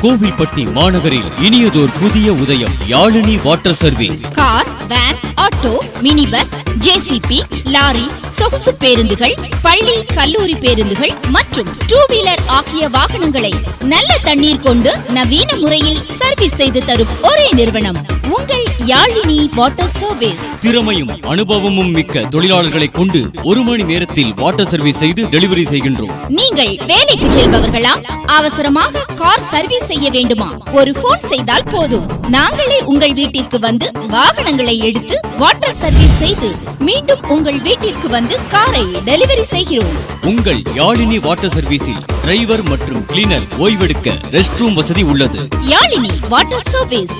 கோவில்பட்டி மாநகரில் இனியதோர் புதிய உதயம் Yazhini water service. Car, van, auto, mini bus, JCB, lorry, சொகுசு பேருந்துகள், பள்ளி கல்லூரி பேருந்துகள் மற்றும் 2 வீலர் ஆகிய வாகனங்களை நல்ல தண்ணீர் கொண்டு நவீன முறையில் சர்வீஸ் செய்து தரும் ஒரே நிறுவனம் உங்கள் யாழினி வாட்டர் சர்வீஸ். திறமையும் அனுபவமும் மிக்க தொழிலாளர்களை கொண்டு 1 மணி நேரத்தில் வாட்டர் சர்வீஸ் செய்து டெலிவரி செய்கின்றோம். நீங்கள் வேலைக்கு செல்பவர்களா? அவசரமாக கார் சர்வீஸ் செய்ய வேண்டுமா? ஒரு போன் செய்தால் போதும், நாங்களே உங்கள் வீட்டிற்கு வந்து வாகனங்களை எடுத்து வாட்டர் சர்வீஸ் செய்து மீண்டும் உங்கள் வீட்டிற்கு வந்து காரை டெலிவரி செய்கிறோம். உங்கள் யாழினி வாட்டர் சர்வீஸில் டிரைவர் மற்றும் கிளீனர் ஓய்வெடுக்க ரெஸ்ட் ரூம் வசதி உள்ளது. Yazhini water service.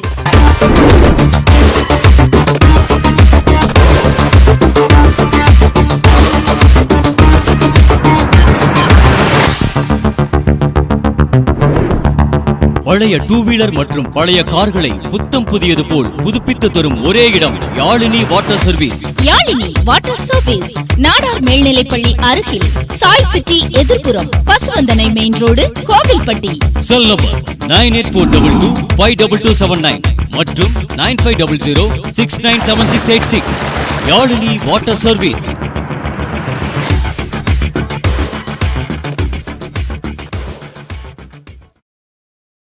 பழைய 2 வீலர் மற்றும் பழைய கார்களை புத்தம் புதியது போல் புதுப்பித்து தரும் ஒரே இடம் Yazhini water service. Yazhini water service Nadar மேல்நிலைப்பள்ளி அருகில் சாய் சிட்டி எதிர்ப்புறம் Pasuvanthanai main road Kovilpatti. Cell number 9842252279 மற்றும் 9500697686. Yazhini water service.